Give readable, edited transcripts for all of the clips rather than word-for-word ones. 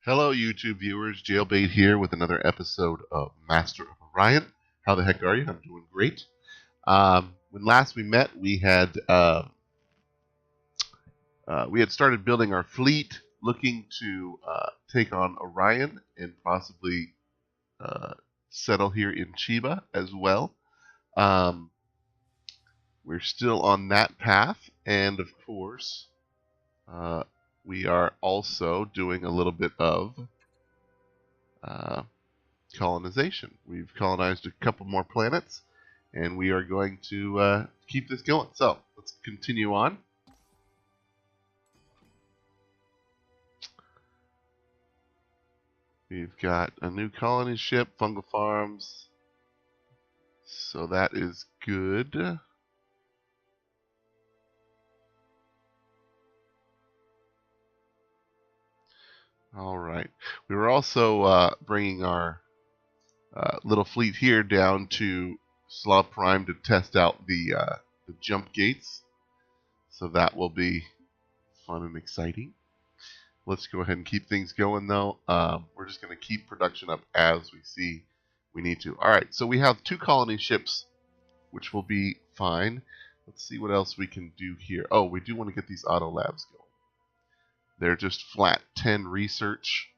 Hello, YouTube viewers. Jaylbayt here with another episode of Master of Orion. How the heck are you? I'm doing great. When last we met, we had started building our fleet, looking to take on Orion and possibly settle here in Chiba as well. We're still on that path, and of course, we are also doing a little bit of colonization. We've colonized a couple more planets, and we are going to keep this going. So let's continue on. We've got a new colony ship, fungal farms, so that is good. All right. We were also bringing our little fleet here down to Slav Prime to test out the jump gates. So that will be fun and exciting. Let's go ahead and keep things going, though. We're just going to keep production up as we see we need to. All right, so we have 2 colony ships, which will be fine. Let's see what else we can do here. Oh, we do want to get these auto labs going. They're just flat 10 research,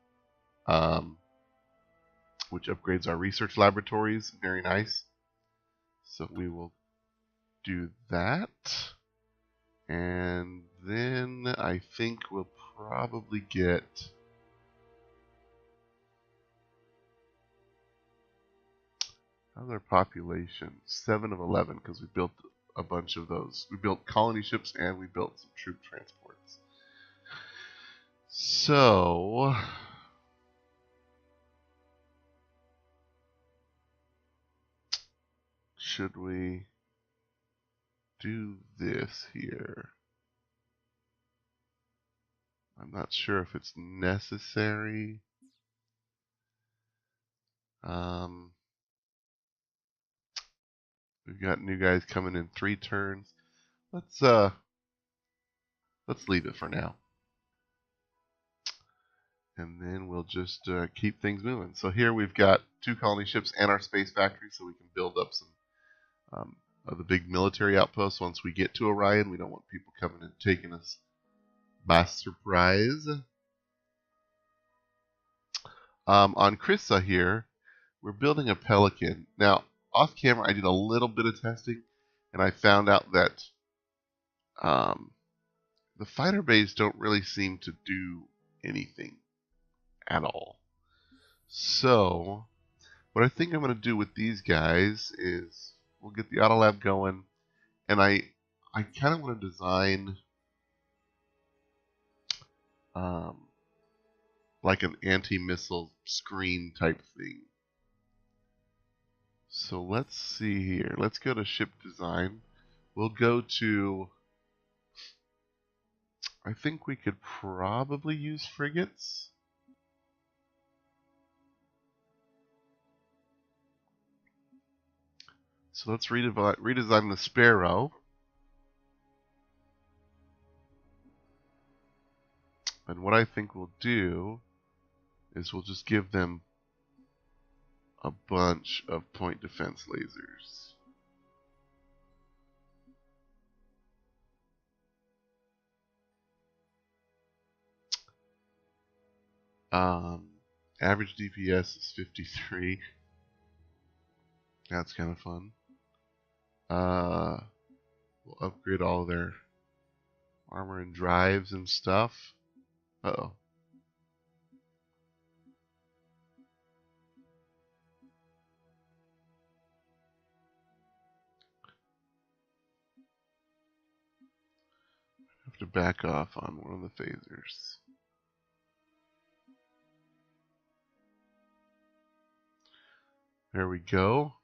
which upgrades our research laboratories. Very nice. So we will do that. And then I think we'll probably get how's our population? 7 of 11, because we built a bunch of those. We built colony ships and we built some troop transports. So should we do this here? I'm not sure if it's necessary. We've got new guys coming in 3 turns. Let's leave it for now. And then we'll just keep things moving. So here we've got 2 colony ships and our space factory, so we can build up some of the big military outposts once we get to Orion. We don't want people coming and taking us by surprise. On Krissa here, we're building a Pelican. Now, off camera, I did a little bit of testing, and I found out that the fighter bays don't really seem to do anything at all. So what I think I'm going to do with these guys is we'll get the auto lab going, and I kind of want to design like an anti-missile screen type thing. So let's see here. Let's go to ship design. We'll go to, I think we could probably use frigates. So let's redesign the Sparrow. And what I think we'll do is we'll just give them a bunch of point defense lasers. Average DPS is 53. That's kind of fun. We'll upgrade all their armor and drives and stuff. Uh-oh. I have to back off on one of the phasers. There we go.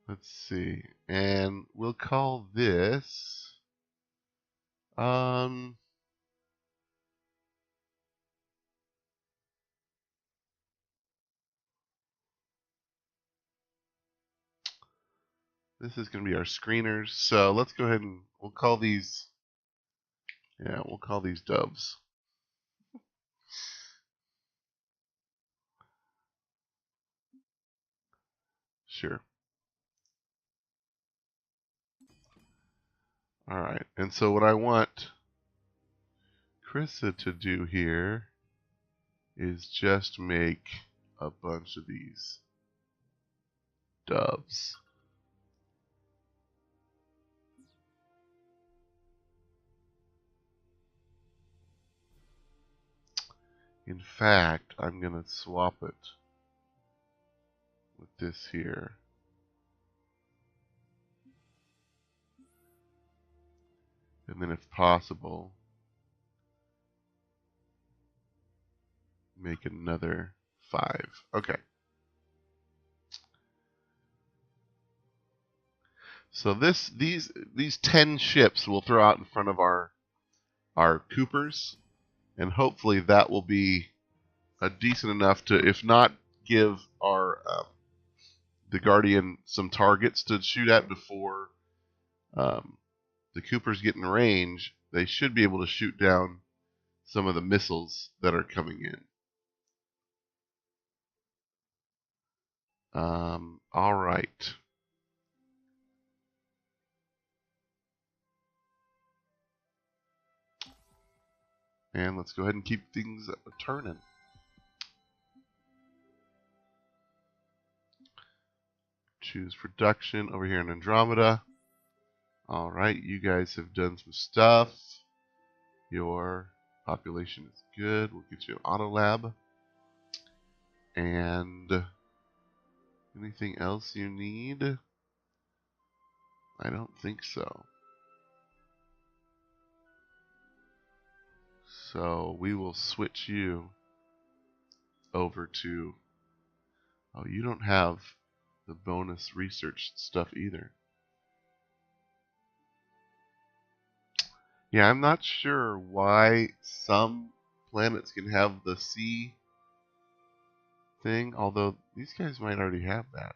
Let's see. And we'll call this This is going to be our screeners. So let's go ahead and we'll call these, yeah, we'll call these doves. Sure. All right. And so what I want Krista to do here is just make a bunch of these doves. In fact, I'm going to swap it with this here. And then if possible, make another 5. Okay. So these 10 ships we'll throw out in front of our Coopers, and hopefully that will be a decent enough to, if not give our the Guardian some targets to shoot at before the Coopers get in range, they should be able to shoot down some of the missiles that are coming in. All right. And let's go ahead and keep things turning. Choose production over here in Andromeda. All right, you guys have done some stuff. Your population is good. We'll get you an auto lab. And anything else you need? I don't think so. So we will switch you over to... Oh, you don't have the bonus research stuff either. Yeah, I'm not sure why some planets can have the sea thing, although these guys might already have that.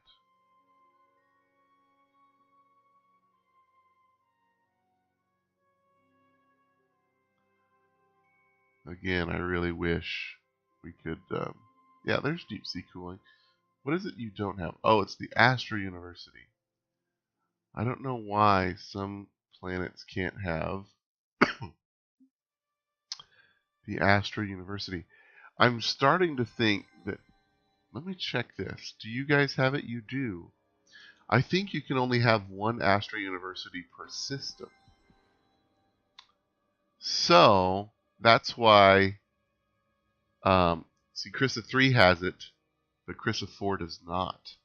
Again, I really wish we could... yeah, there's deep sea cooling. What is it you don't have? Oh, it's the Astro University. I don't know why some planets can't have the Astro University. I'm starting to think that... Let me check this. Do you guys have it? You do. I think you can only have one Astro University per system. So, that's why... see, Crissa 3 has it, but Crissa 4 does not.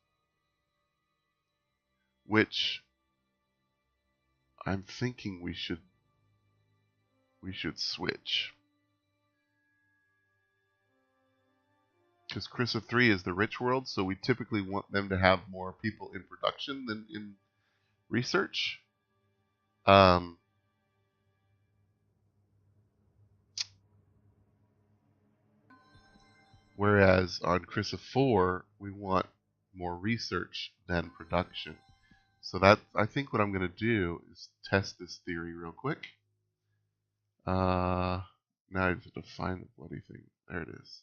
Which I'm thinking we should switch. Because Crissa 3 is the rich world, so we typically want them to have more people in production than in research. Whereas on Crissa 4, we want more research than production. So that, I think what I'm going to do is test this theory real quick. Now I have to find the bloody thing. There it is.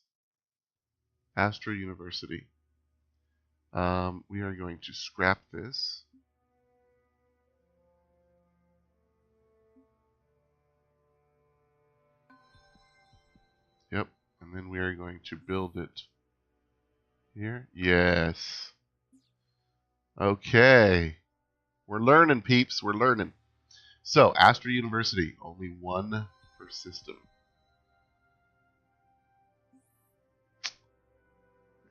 Astro University. We are going to scrap this. Yep. And then we are going to build it here. Yes. Okay. We're learning, peeps. We're learning. So, Astro University, only one per system.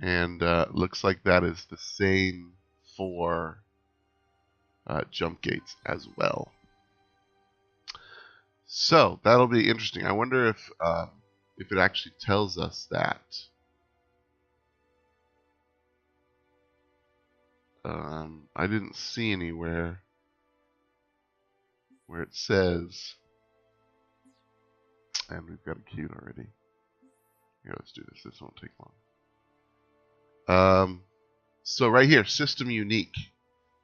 And looks like that is the same for jump gates as well. So, that'll be interesting. I wonder if it actually tells us that. I didn't see anywhere where it says, and we've got a queue already. Here, let's do this. This won't take long. So right here, system unique.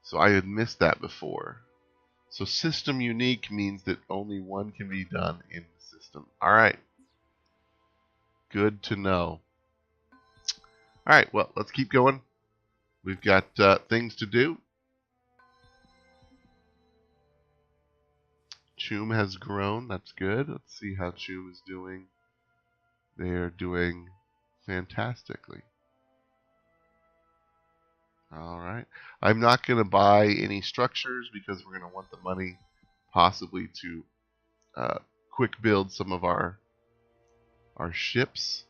So I had missed that before. So system unique means that only one can be done in the system. All right. Good to know. All right, well, let's keep going. We've got things to do. Choom has grown. That's good. Let's see how Choom is doing. They're doing fantastically. All right. I'm not going to buy any structures because we're going to want the money possibly to quick build some of our ships.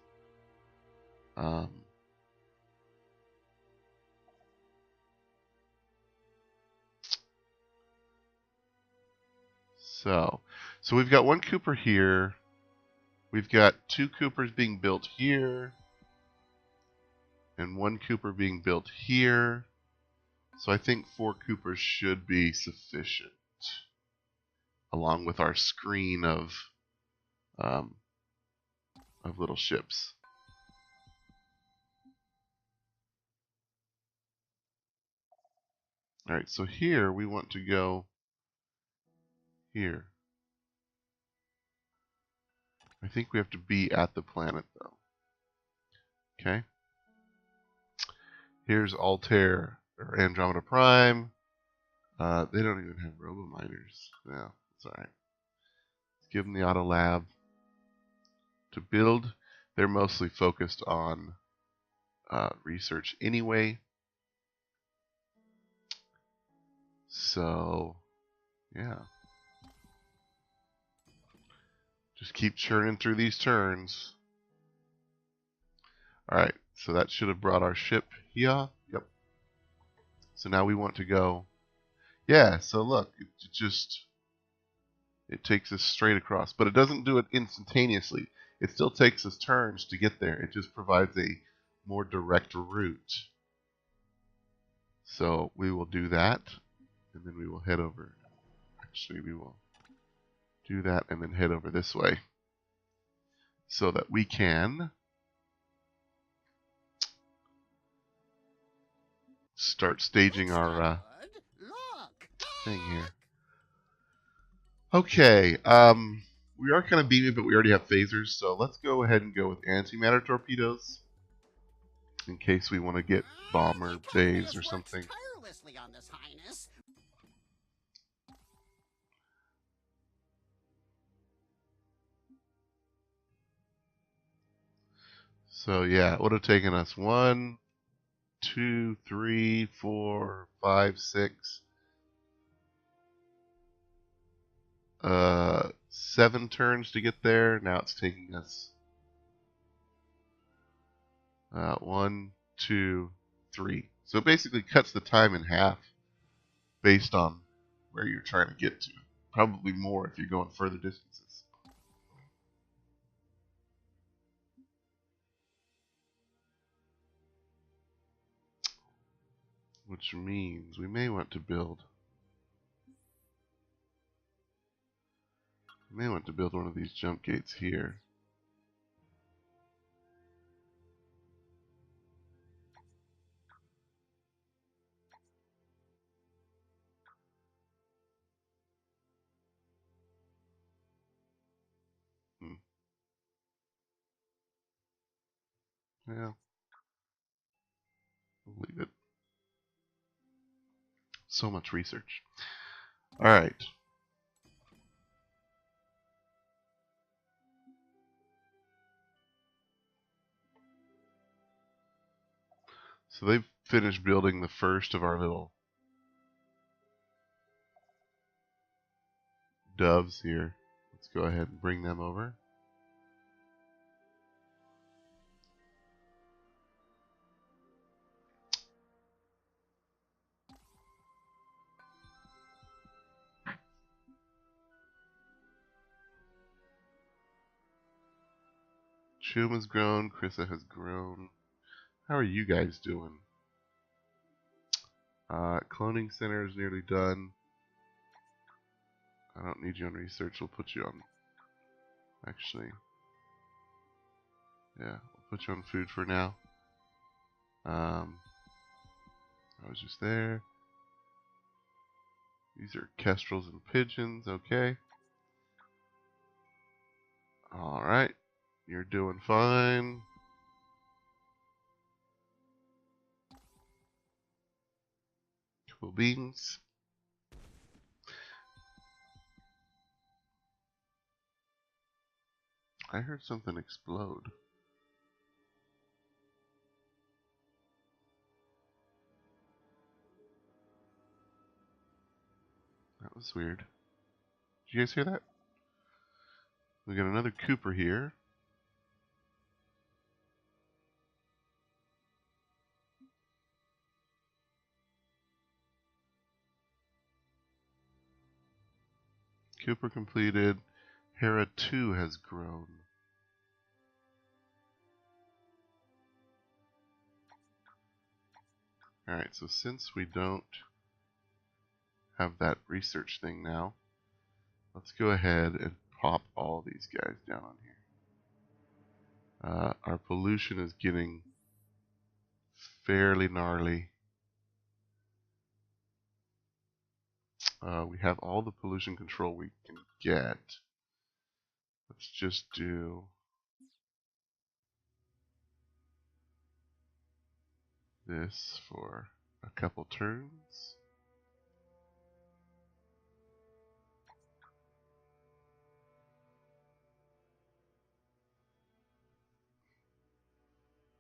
So we've got one Cooper here. We've got 2 Coopers being built here. And 1 Cooper being built here. So I think 4 Coopers should be sufficient, along with our screen of little ships. All right, so here we want to go here. I think we have to be at the planet, though. Okay. Here's Altair, or Andromeda Prime. They don't even have robo-miners. Yeah, that's all right. Let's give them the auto lab to build. They're mostly focused on research anyway. So, yeah. Just keep churning through these turns. Alright, so that should have brought our ship here. Yep. So now we want to go. Yeah, so look, it takes us straight across. But it doesn't do it instantaneously. It still takes us turns to get there. It just provides a more direct route. So we will do that, and then we will head over. Actually, we will do that and then head over this way so that we can start staging our thing here. Okay, we are kind of beaming, but we already have phasers, so let's go ahead and go with antimatter torpedoes in case we want to get bomber bays or something. So yeah, it would have taken us 1, 2, 3, 4, 5, 6, 7 turns to get there. Now it's taking us 1, 2, 3. So it basically cuts the time in half based on where you're trying to get to. Probably more if you're going further distances. Which means we may want to build. We may want to build one of these jump gates here. Yeah. We'll leave it. So much research. Alright. So they've finished building the first of our little doves here. Let's go ahead and bring them over. Chum has grown. Krissa has grown. How are you guys doing? Cloning center is nearly done. I don't need you on research. We'll put you on. Actually, yeah, we'll put you on food for now. I was just there. These are kestrels and pigeons. Okay. All right. You're doing fine. Couple beans. I heard something explode. That was weird. Did you guys hear that? We got another Cooper here. Cooper completed. Hera 2 has grown. Alright, so since we don't have that research thing now, let's go ahead and pop all these guys down on here. Our pollution is getting fairly gnarly. We have all the pollution control we can get. Let's just do this for a couple turns.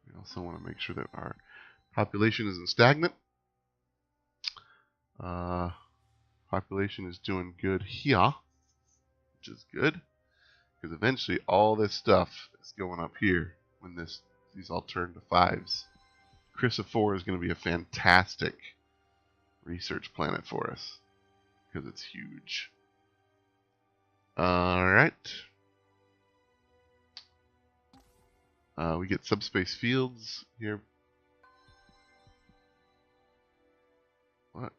We also want to make sure that our population isn't stagnant. Population is doing good here, which is good, because eventually all this stuff is going up here when these all turn to 5s. Chrysophora is going to be a fantastic research planet for us, because it's huge. Alright. We get subspace fields here. What?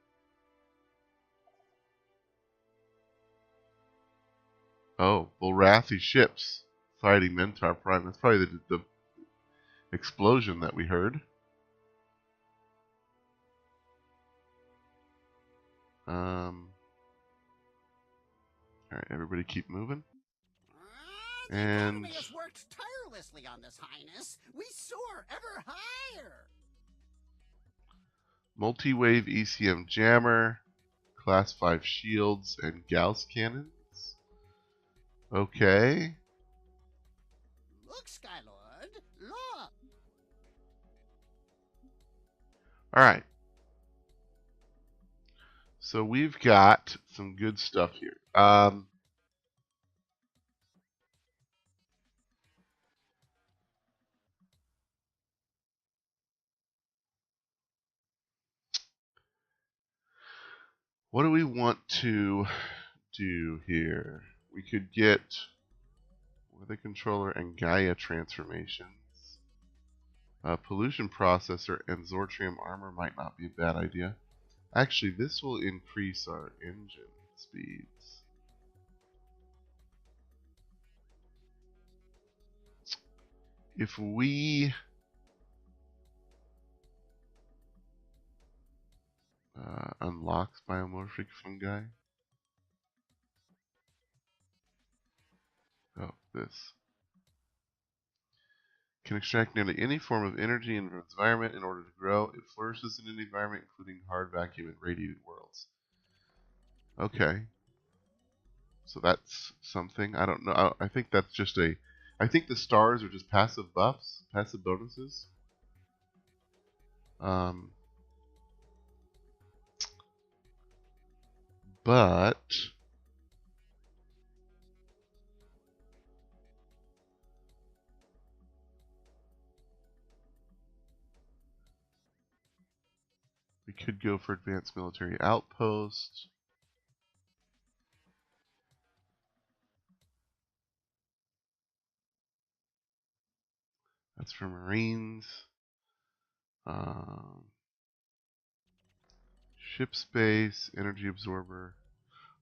Oh, Bulrathi ships fighting Mentar Prime. That's probably the explosion that we heard. Alright, everybody keep moving. The Academy has worked tirelessly on this, Highness. We soar ever higher. Multi-wave ECM jammer, class 5 shields, and Gauss cannons. Okay. Look, Skylord, look. Alright. So we've got some good stuff here. What do we want to do here? We could get weather controller and Gaia transformations. Pollution processor and Zortrium armor might not be a bad idea. Actually, this will increase our engine speeds. If we unlocks biomorphic fungi. Oh, this. Can extract nearly any form of energy in its environment in order to grow. It flourishes in any environment, including hard vacuum and radiated worlds. Okay. So that's something. I don't know. I think that's just a... I think the stars are just passive buffs, passive bonuses. But... we could go for advanced military outpost. That's for Marines. Ship space, energy absorber.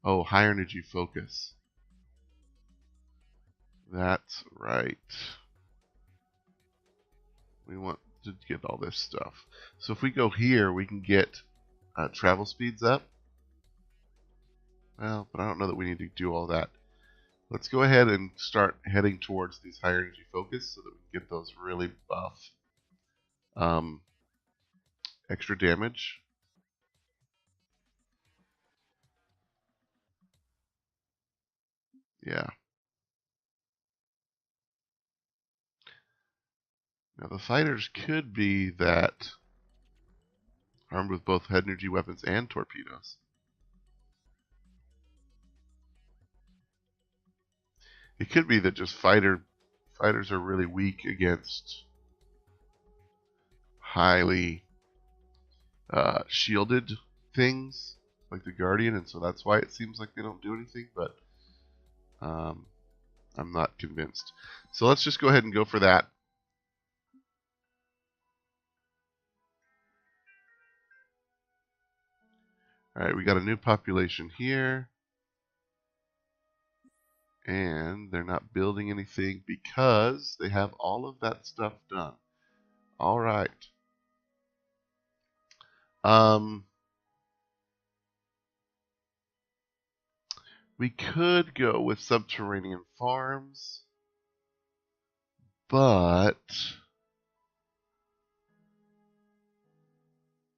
Oh, higher energy focus. That's right. We want to get all this stuff. So if we go here, we can get travel speeds up. Well, but I don't know that we need to do all that. Let's go ahead and start heading towards these higher energy focus so that we can get those really buff extra damage. Yeah. Now the fighters could be that armed with both head energy weapons and torpedoes. It could be that just fighters are really weak against highly shielded things like the Guardian, and so that's why it seems like they don't do anything, but I'm not convinced. So let's just go ahead and go for that. Alright, we got a new population here. And they're not building anything because they have all of that stuff done. Alright. We could go with subterranean farms, but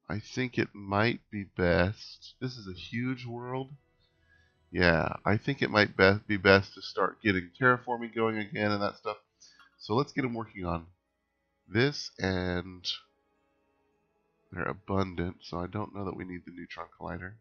I think it might be best. This is a huge world. Yeah, I think it might be best to start getting terraforming going again and that stuff. So let's get them working on this, and they're abundant, so I don't know that we need the neutron collider.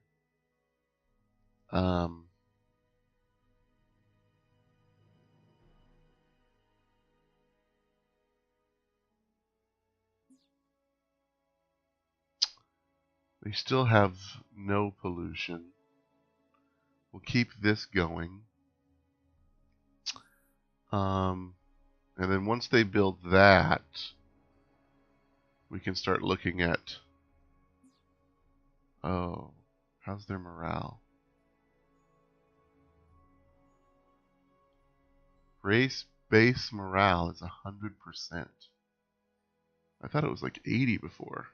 They still have no pollution. We'll keep this going. And then once they build that, we can start looking at, oh, how's their morale? Race base morale is 100%. I thought it was like 80 before.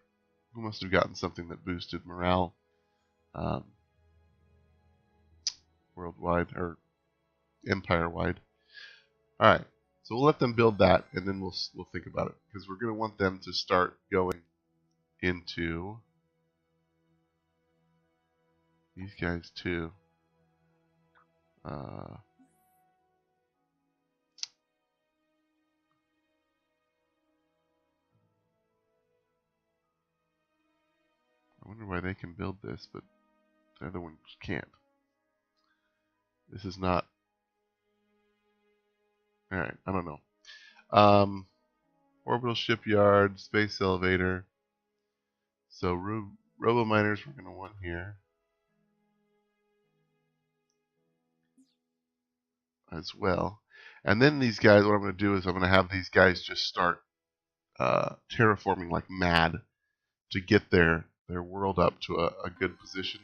We must have gotten something that boosted morale worldwide or empire-wide. All right, so we'll let them build that, and then we'll think about it because we're going to want them to start going into these guys too. I wonder why they can build this, but the other ones can't. This is not. Alright, I don't know. Orbital shipyard, space elevator. So robo miners we're going to want here as well. And then these guys, what I'm going to do is I'm going to have these guys just start terraforming like mad to get their world up to a good position.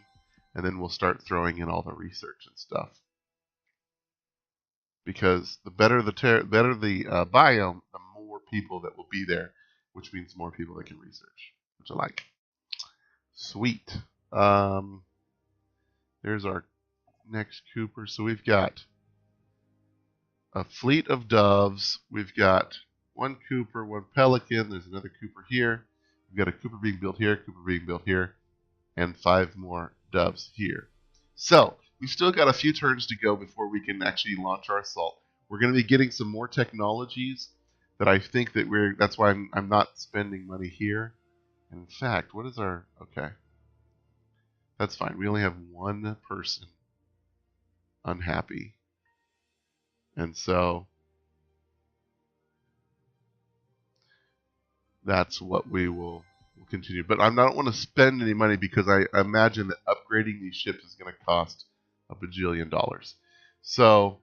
And then we'll start throwing in all the research and stuff. Because the better the biome, the more people that will be there, which means more people that can research, which I like. Sweet. There's our next Cooper. So we've got a fleet of doves. We've got one Cooper, one Pelican. There's another Cooper here. We've got a Cooper being built here, Cooper being built here, and 5 more doves here. So we've still got a few turns to go before we can actually launch our assault. We're going to be getting some more technologies that I think that that's why I'm not spending money here. And in fact, what is our, okay. That's fine. We only have one person unhappy. And so that's what we will continue. But I don't want to spend any money because I imagine that upgrading these ships is going to cost a bajillion dollars. So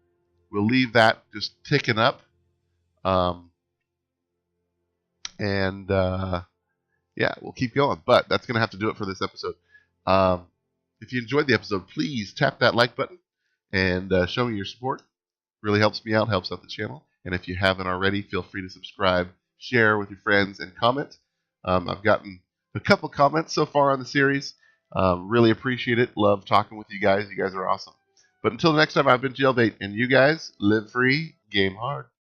we'll leave that just ticking up. Yeah, we'll keep going. But that's going to have to do it for this episode. If you enjoyed the episode, please tap that like button and show me your support. Really helps me out, helps out the channel. And if you haven't already, feel free to subscribe, share with your friends, and comment. I've gotten a couple comments so far on the series, Really appreciate it. Love talking with you guys. You guys are awesome. But until next time, I've been Jaylbayt, and you guys live free, game hard.